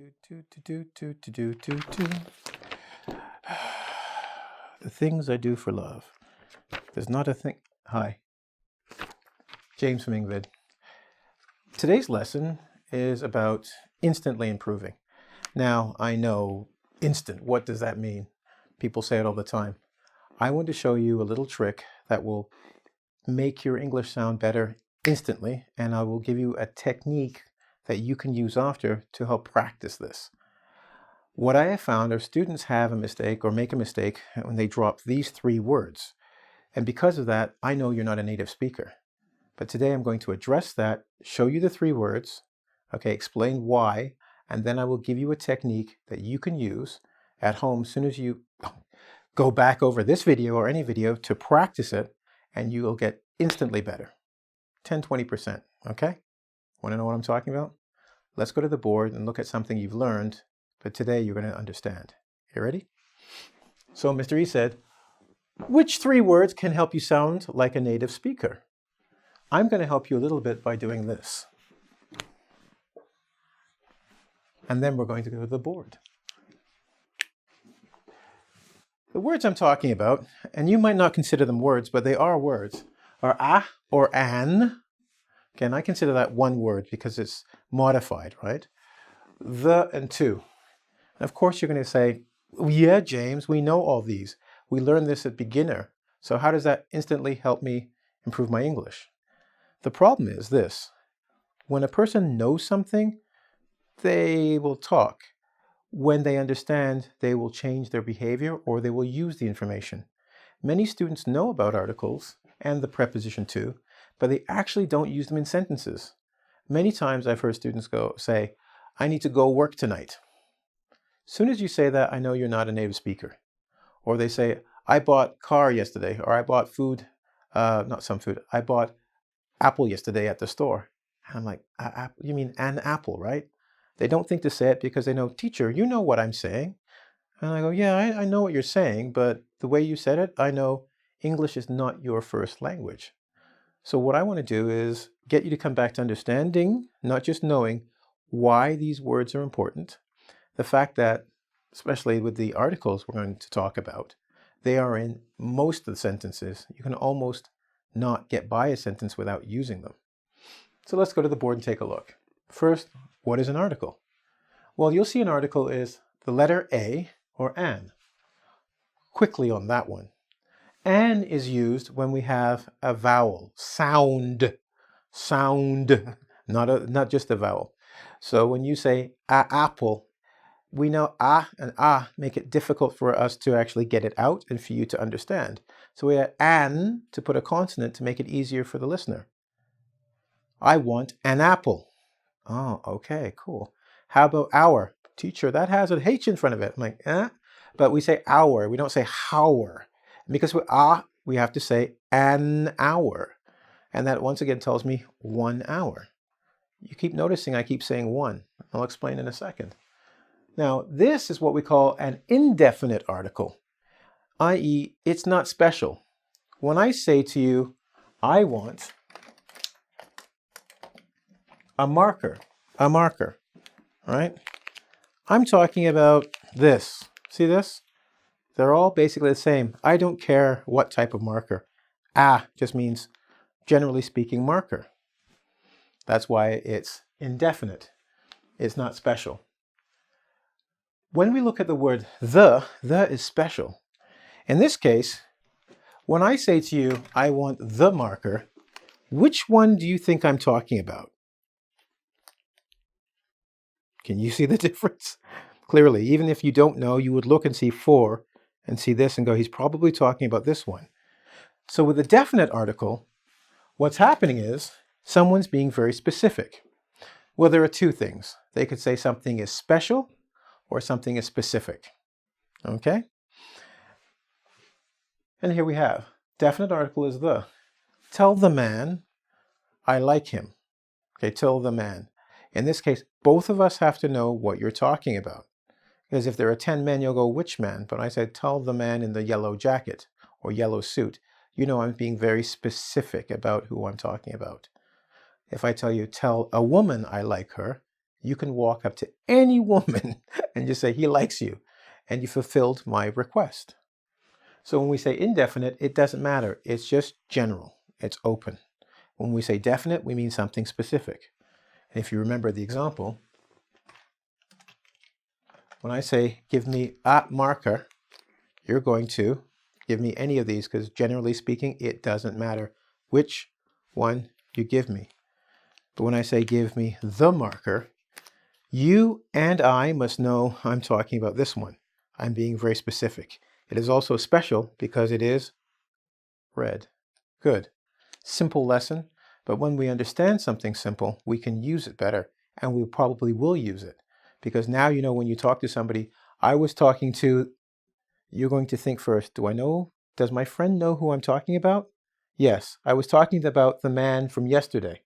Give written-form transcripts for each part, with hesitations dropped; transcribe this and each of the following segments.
The things I do for love. There's not a thing. Hi, James from engVid. Today's lesson is about instantly improving. Now, I know instant, what does that mean? People say it all the time. I want to show you a little trick that will make your English sound better instantly, and I will give you a technique that you can use after to help practice this. What I have found are students have a mistake or make a mistake when they drop these three words. And because of that, I know you're not a native speaker. But today I'm going to address that, show you the three words, okay, explain why, and then I will give you a technique that you can use at home as soon as you go back over this video or any video to practice it, and you will get instantly better. 10-20%, okay? Want to know what I'm talking about? Let's go to the board and look at something you've learned, but today you're going to understand. You ready? So Mr. E said, which three words can help you sound like a native speaker? I'm going to help you a little bit by doing this. And then we're going to go to the board. The words I'm talking about, and you might not consider them words, but they are words, are a or an. Again, I consider that one word because it's modified, right? The and to. And of course, you're going to say, yeah, James, we know all these. We learned this at beginner. So how does that instantly help me improve my English? The problem is this. When a person knows something, they will talk. When they understand, they will change their behavior or they will use the information. Many students know about articles and the preposition to, but they actually don't use them in sentences. Many times I've heard students say, I need to go work tonight. As soon as you say that, I know you're not a native speaker. Or they say, I bought car yesterday, or I bought food, not some food, I bought apple yesterday at the store. And I'm like, you mean an apple, right? They don't think to say it because they know, teacher, you know what I'm saying. And I go, yeah, I know what you're saying, but the way you said it, I know English is not your first language. So what I want to do is get you to come back to understanding, not just knowing why these words are important. The fact that, especially with the articles we're going to talk about, they are in most of the sentences. You can almost not get by a sentence without using them. So let's go to the board and take a look. First, what is an article? Well, you'll see an article is the letter A or an. Quickly on that one. An is used when we have a vowel, sound, not just a vowel. So when you say a apple, we know a and make it difficult for us to actually get it out and for you to understand. So we add an to put a consonant to make it easier for the listener. I want an apple. Oh, okay, cool. How about our? Teacher, that has an H in front of it. I'm like, eh? But we say our, we don't say hour. Because we have to say an hour. And that once again tells me 1 hour. You keep noticing I keep saying one. I'll explain in a second. Now, this is what we call an indefinite article, i.e., it's not special. When I say to you, I want a marker, right? I'm talking about this. See this? They're all basically the same. I don't care what type of marker. Just means, generally speaking, marker. That's why it's indefinite. It's not special. When we look at the word the is special. In this case, when I say to you, I want the marker, which one do you think I'm talking about? Can you see the difference? Clearly, even if you don't know, you would look and see for and see this and go, he's probably talking about this one. So with a definite article, what's happening is someone's being very specific. Well, there are two things. They could say something is special or something is specific. Okay? And here we have, definite article is the. Tell the man I like him. Okay, tell the man. In this case, both of us have to know what you're talking about. Because if there are 10 men, you'll go, which man? But I said, tell the man in the yellow jacket or yellow suit. You know I'm being very specific about who I'm talking about. If I tell you, tell a woman I like her, You can walk up to any woman and just say, he likes you, and you fulfilled my request. So when we say indefinite, it doesn't matter. It's just general. It's open. When we say definite, we mean something specific. And if you remember the example, when I say, give me a marker, you're going to give me any of these, because generally speaking, it doesn't matter which one you give me. But when I say, give me the marker, you and I must know I'm talking about this one. I'm being very specific. It is also special because it is red. Good. Simple lesson, but when we understand something simple, we can use it better, and we probably will use it. Because now you know when you talk to somebody, I was talking to, you're going to think first, does my friend know who I'm talking about? Yes, I was talking about the man from yesterday.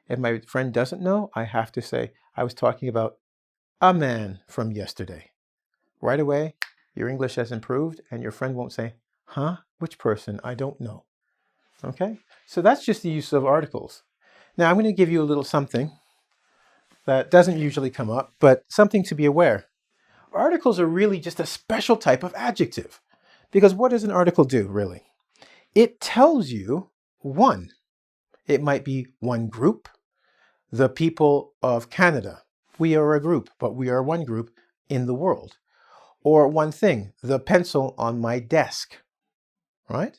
If my friend doesn't know, I have to say, I was talking about a man from yesterday. Right away, your English has improved, and your friend won't say, huh? Which person? I don't know. Okay? So that's just the use of articles. Now I'm going to give you a little something that doesn't usually come up, but something to be aware. Articles are really just a special type of adjective. Because what does an article do, really? It tells you one. It might be one group. The people of Canada. We are a group, but we are one group in the world. Or one thing, the pencil on my desk. Right?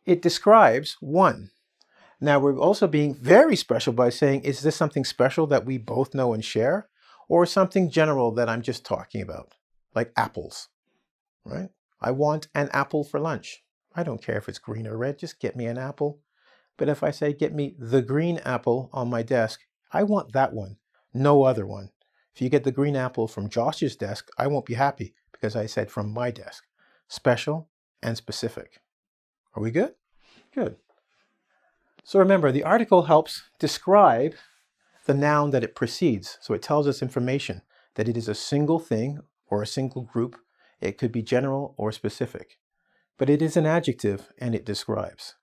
It describes one. Now we're also being very special by saying, is this something special that we both know and share? Or something general that I'm just talking about? Like apples, right? I want an apple for lunch. I don't care if it's green or red, just get me an apple. But if I say, get me the green apple on my desk, I want that one, no other one. If you get the green apple from Josh's desk, I won't be happy because I said from my desk. Special and specific. Are we good? Good. So remember, the article helps describe the noun that it precedes. So it tells us information that it is a single thing or a single group. It could be general or specific. But it is an adjective and it describes.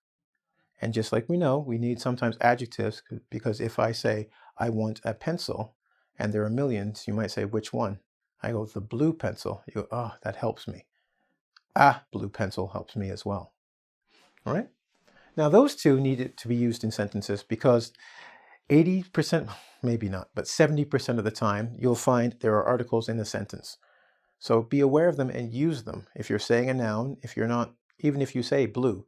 And just like we know, we need sometimes adjectives, because if I say, I want a pencil, and there are millions, you might say, which one? I go, the blue pencil. You go, oh, that helps me. A blue pencil helps me as well. All right? Now, those two need to be used in sentences because 80%, maybe not, but 70% of the time, you'll find there are articles in a sentence. So be aware of them and use them. If you're saying a noun, if you're not, even if you say blue,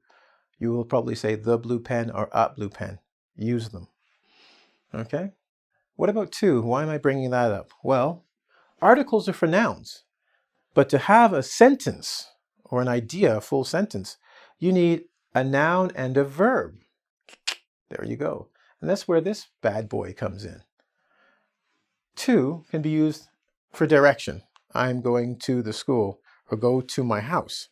you will probably say the blue pen or a blue pen. Use them. Okay? What about two? Why am I bringing that up? Well, articles are for nouns. But to have a sentence or an idea, a full sentence, you need a noun and a verb. There you go. And that's where this bad boy comes in. To can be used for direction. I'm going to the school, or go to my house.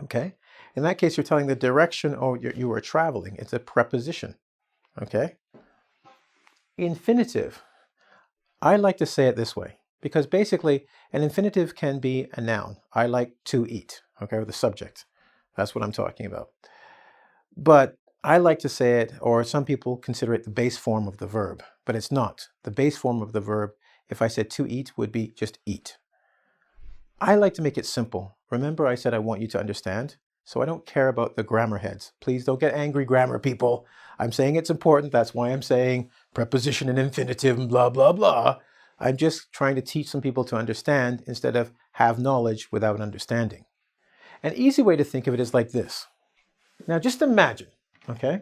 Okay? In that case, you're telling the direction or you are traveling. It's a preposition. Okay? Infinitive. I like to say it this way, because basically an infinitive can be a noun. I like to eat. Okay? Or the subject. That's what I'm talking about. But I like to say it, or some people consider it the base form of the verb, but it's not. The base form of the verb, if I said to eat, would be just eat. I like to make it simple. Remember I said I want you to understand? So I don't care about the grammar heads. Please don't get angry, grammar people. I'm saying it's important. That's why I'm saying preposition and infinitive and blah, blah, blah. I'm just trying to teach some people to understand instead of have knowledge without understanding. An easy way to think of it is like this. Now just imagine, okay?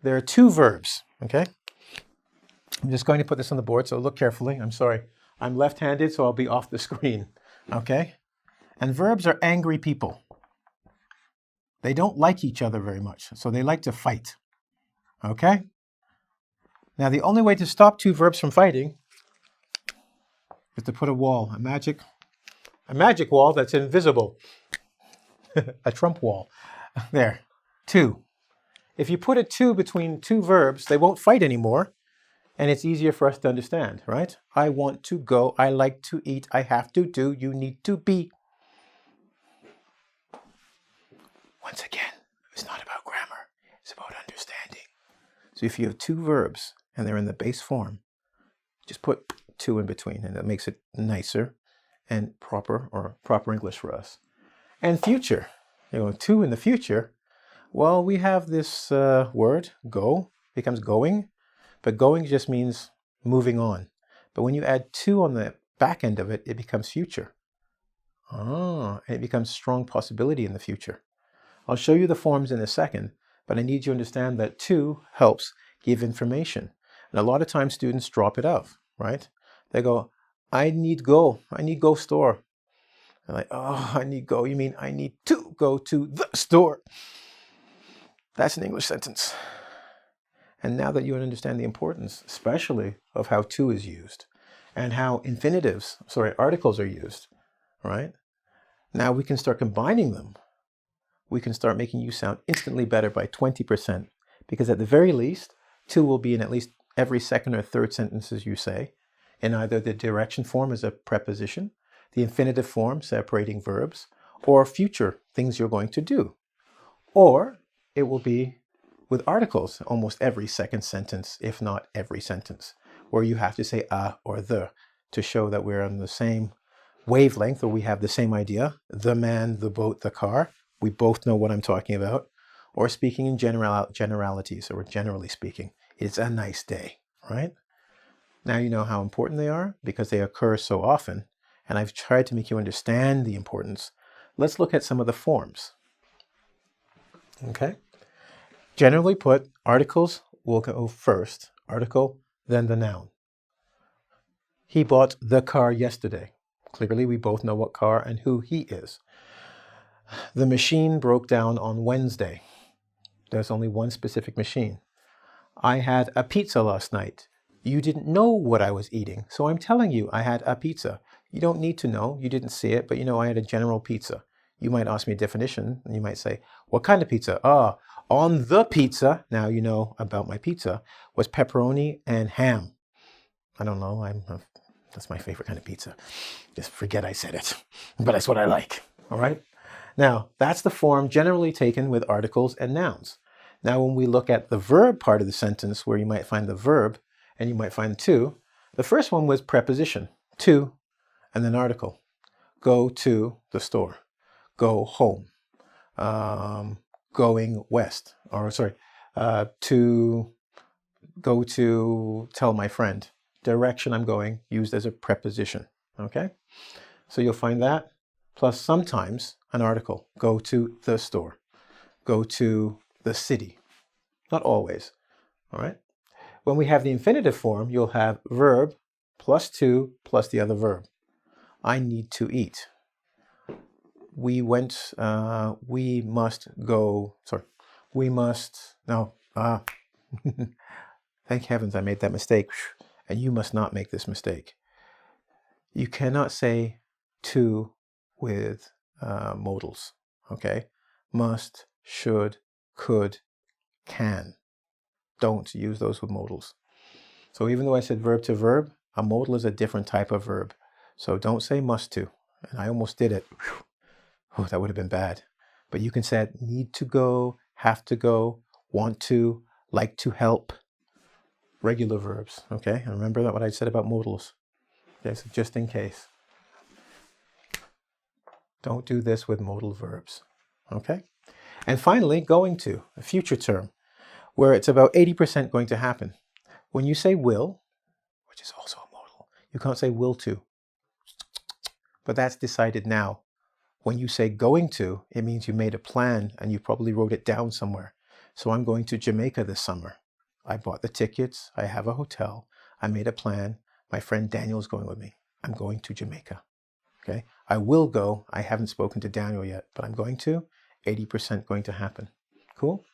There are two verbs, okay? I'm just going to put this on the board, so look carefully. I'm sorry. I'm left-handed, so I'll be off the screen, okay? And verbs are angry people. They don't like each other very much, so they like to fight, okay? Now the only way to stop two verbs from fighting is to put a wall, a magic wall that's invisible. A Trump wall. There. Two. If you put a two between two verbs, they won't fight anymore, and it's easier for us to understand, right? I want to go, I like to eat, I have to do, you need to be. Once again, it's not about grammar, it's about understanding. So if you have two verbs and they're in the base form, just put to in between, and that makes it nicer and proper, or proper English for us. And future, to in the future, well, we have this word, go, becomes going, but going just means moving on. But when you add to on the back end of it, it becomes future. And it becomes strong possibility in the future. I'll show you the forms in a second, but I need you to understand that to helps give information. And a lot of times students drop it out, right? They go, I need go store. They're like, oh, I need go. You mean I need to go to the store? That's an English sentence. And now that you understand the importance, especially of how to is used and how articles are used, right? Now we can start combining them. We can start making you sound instantly better by 20%, because at the very least, to will be in at least every second or third sentences you say, in either the direction form as a preposition, the infinitive form separating verbs, or future things you're going to do. Or it will be with articles almost every second sentence, if not every sentence, where you have to say a or the to show that we're on the same wavelength, or we have the same idea. The man, the boat, the car. We both know what I'm talking about. Or speaking in generalities, or generally speaking, it's a nice day, right? Now you know how important they are because they occur so often, and I've tried to make you understand the importance. Let's look at some of the forms. Okay? Generally put, articles will go first. Article, then the noun. He bought the car yesterday. Clearly, we both know what car and who he is. The machine broke down on Wednesday. There's only one specific machine. I had a pizza last night. You didn't know what I was eating, so I'm telling you I had a pizza. You don't need to know. You didn't see it, but you know I had a general pizza. You might ask me a definition, and you might say, what kind of pizza? On the pizza, now you know about my pizza, was pepperoni and ham. I don't know, that's my favorite kind of pizza. Just forget I said it, but that's what I like, all right? Now, that's the form generally taken with articles and nouns. Now, when we look at the verb part of the sentence, where you might find the verb and you might find to, the first one was preposition, to, and then article. Go to the store. Go home. Going west. To go to tell my friend. Direction I'm going, used as a preposition. Okay? So you'll find that, plus sometimes an article. Go to the store. Go to the city. Not always. All right? When we have the infinitive form, you'll have verb plus to plus the other verb. I need to eat. We must go, thank heavens I made that mistake, and you must not make this mistake. You cannot say to with modals, okay? Must, should, could, can. Don't use those with modals. So even though I said verb to verb, a modal is a different type of verb. So don't say must to. And I almost did it. Oh, that would have been bad. But you can say need to go, have to go, want to, like to help. Regular verbs, okay? And remember that what I said about modals. Okay, so just in case. Don't do this with modal verbs, okay? And finally, going to, a future term, where it's about 80% going to happen. When you say will, which is also a modal, you can't say will to. But that's decided now. When you say going to, it means you made a plan and you probably wrote it down somewhere. So I'm going to Jamaica this summer. I bought the tickets. I have a hotel. I made a plan. My friend Daniel's going with me. I'm going to Jamaica. Okay. I will go. I haven't spoken to Daniel yet, but I'm going to. 80% going to happen. Cool?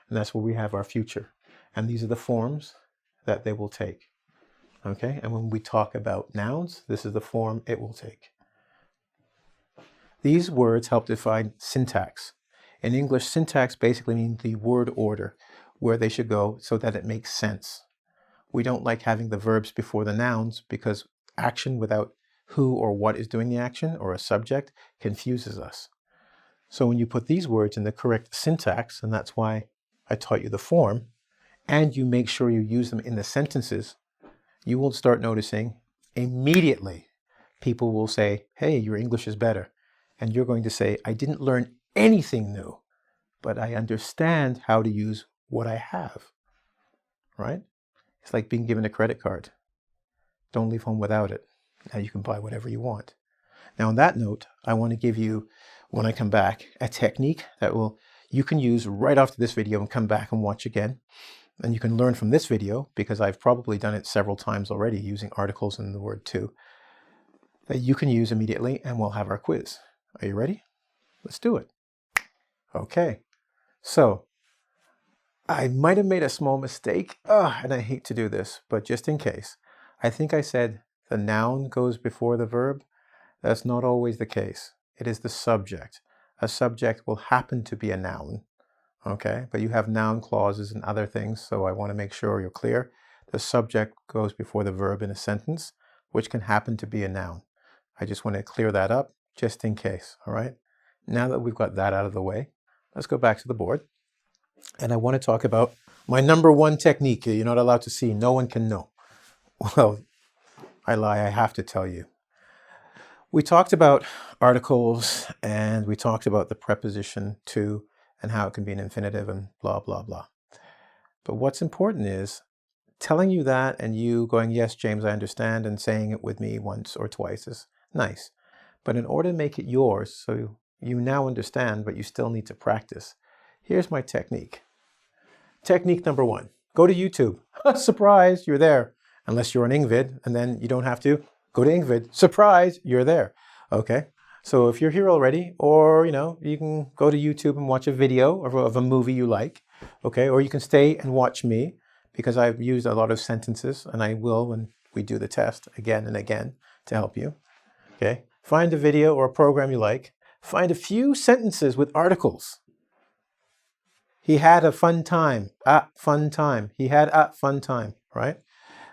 And that's where we have our future. And these are the forms that they will take. Okay. And when we talk about nouns, this is the form it will take. These words help define syntax. In English, syntax basically means the word order, where they should go so that it makes sense. We don't like having the verbs before the nouns because action without who or what is doing the action or a subject confuses us. So when you put these words in the correct syntax, and that's why I taught you the form, and you make sure you use them in the sentences, you will start noticing immediately people will say, hey, your English is better. And you're going to say, I didn't learn anything new, but I understand how to use what I have, right? It's like being given a credit card. Don't leave home without it. Now you can buy whatever you want. Now on that note, I want to give you, when I come back, a technique that you can use right after this video and come back and watch again. And you can learn from this video, because I've probably done it several times already using articles and the word to, that you can use immediately, and we'll have our quiz. Are you ready? Let's do it. Okay, so I might have made a small mistake, and I hate to do this, but just in case, I think I said the noun goes before the verb. That's not always the case. It is the subject. A subject will happen to be a noun, okay? But you have noun clauses and other things, so I want to make sure you're clear. The subject goes before the verb in a sentence, which can happen to be a noun. I just want to clear that up just in case, all right? Now that we've got that out of the way, let's go back to the board. And I want to talk about my number one technique. You're not allowed to see. No one can know. Well, I lie. I have to tell you. We talked about articles, and we talked about the preposition to and how it can be an infinitive and blah, blah, blah. But what's important is telling you that and you going, yes, James, I understand, and saying it with me once or twice is nice. But in order to make it yours, so you now understand, but you still need to practice, here's my technique. Technique number one, go to YouTube. Surprise, you're there. Unless you're on engVid, and then you don't have to. Go to engVid. Surprise, you're there. Okay, so if you're here already, or you can go to YouTube and watch a video of a movie you like. Okay, or you can stay and watch me, because I've used a lot of sentences, and I will when we do the test again and again to help you. Okay, find a video or a program you like. Find a few sentences with articles. He had a fun time. Fun time. He had a fun time. Right?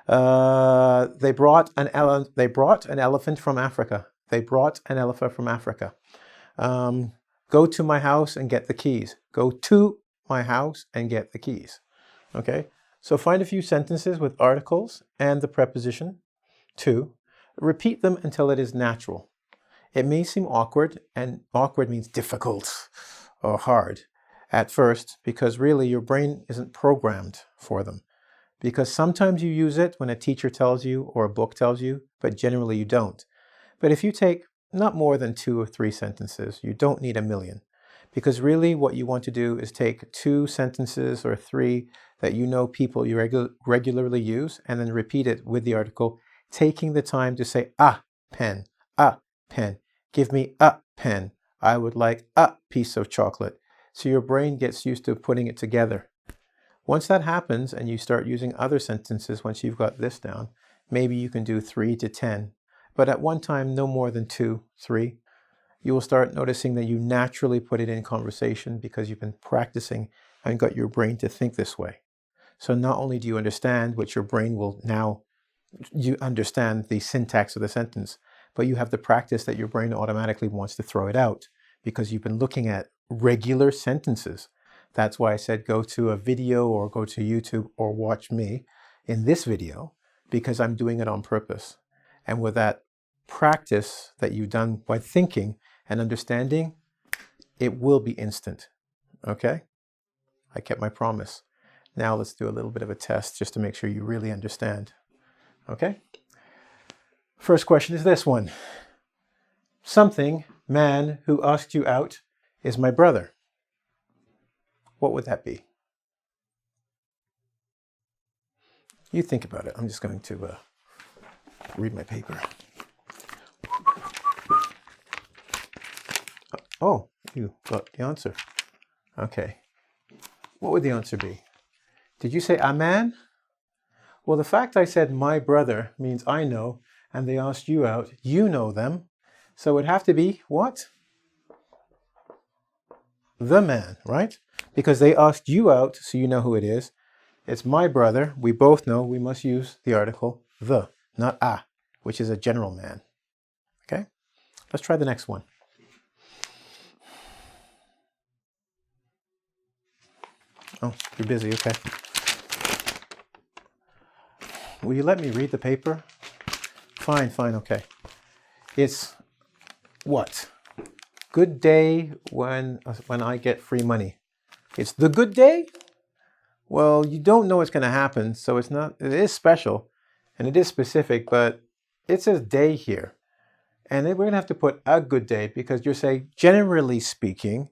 They brought an elephant from Africa. They brought an elephant from Africa. Go to my house and get the keys. Go to my house and get the keys. Okay? So find a few sentences with articles and the preposition to. Repeat them until it is natural. It may seem awkward, and awkward means difficult or hard at first, because really your brain isn't programmed for them. Because sometimes you use it when a teacher tells you or a book tells you, but generally you don't. But if you take not more than 2 or 3 sentences, you don't need a million. Because really what you want to do is take 2 sentences or 3 that you know people you regularly use, and then repeat it with the article, taking the time to say, pen, pen, give me a pen, I would like a piece of chocolate. So your brain gets used to putting it together. Once that happens and you start using other sentences, once you've got this down, maybe you can do 3 to 10, but at one time no more than 2, 3. You will start noticing that you naturally put it in conversation because you've been practicing and got your brain to think this way. So not only do you understand what your brain will now, you understand the syntax of the sentence, but you have the practice that your brain automatically wants to throw it out because you've been looking at regular sentences. That's why I said go to a video or go to YouTube or watch me in this video, because I'm doing it on purpose. And with that practice that you've done by thinking and understanding, it will be instant. Okay? I kept my promise. Now let's do a little bit of a test just to make sure you really understand. Okay? First question is this one. Something, man who asked you out is my brother. What would that be? You think about it. I'm just going to read my paper. Oh, you got the answer. Okay. What would the answer be? Did you say a man? Well, the fact I said my brother means I know, and they asked you out, you know them. So it would have to be what? The man, right? Because they asked you out, so you know who it is. It's my brother. We both know we must use the article the, not a, which is a general man. Okay? Let's try the next one. Oh, you're busy. Okay. Will you let me read the paper? Fine, okay. It's what? Good day when I get free money. It's the good day? Well, you don't know what's going to happen, so it is special and it is specific, but it says day here. And then we're going to have to put a good day because you're saying, generally speaking,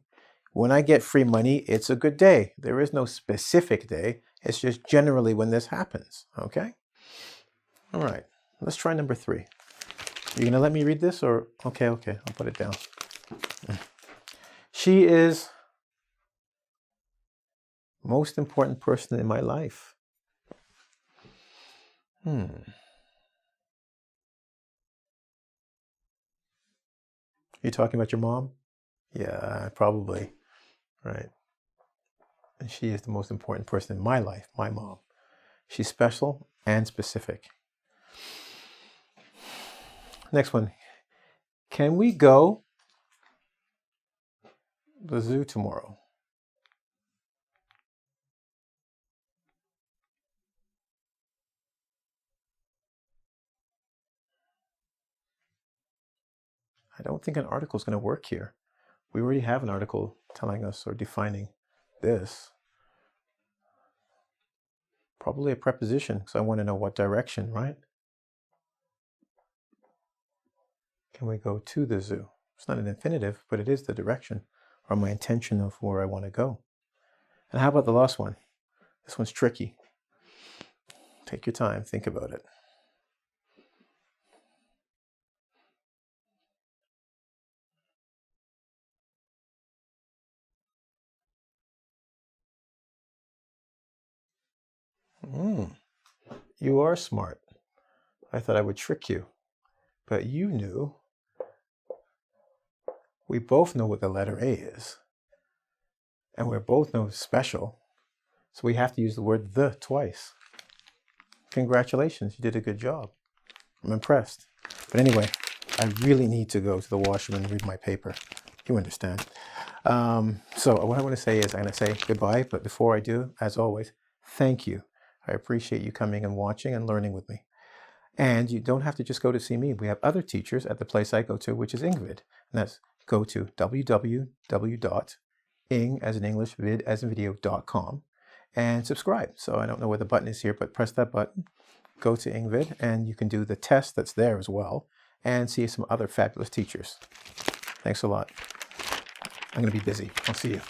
when I get free money, it's a good day. There is no specific day. It's just generally when this happens, okay? All right, let's try number 3. You going to let me read this or? Okay, I'll put it down. She is most important person in my life. You talking about your mom? Yeah, probably. Right. And she is the most important person in my life, my mom. She's special and specific. Next one. Can we go to the zoo tomorrow? I don't think an article is going to work here. We already have an article telling us or defining this. Probably a preposition, because I want to know what direction, right? Can we go to the zoo? It's not an infinitive, but it is the direction or my intention of where I want to go. And how about the last one? This one's tricky. Take your time, think about it. You are smart. I thought I would trick you, but you knew. We both know what the letter A is, and we both know it's special, so we have to use the word the twice. Congratulations, you did a good job. I'm impressed. But anyway, I really need to go to the washroom and read my paper. You understand. So what I want to say is I'm going to say goodbye, but before I do, as always, thank you. I appreciate you coming and watching and learning with me. And you don't have to just go to see me. We have other teachers at the place I go to, which is engVid. And that's go to www.ing as in English, vid as in video.com and subscribe. So I don't know where the button is here, but press that button, go to engVid, and you can do the test that's there as well and see some other fabulous teachers. Thanks a lot. I'm going to be busy. I'll see you.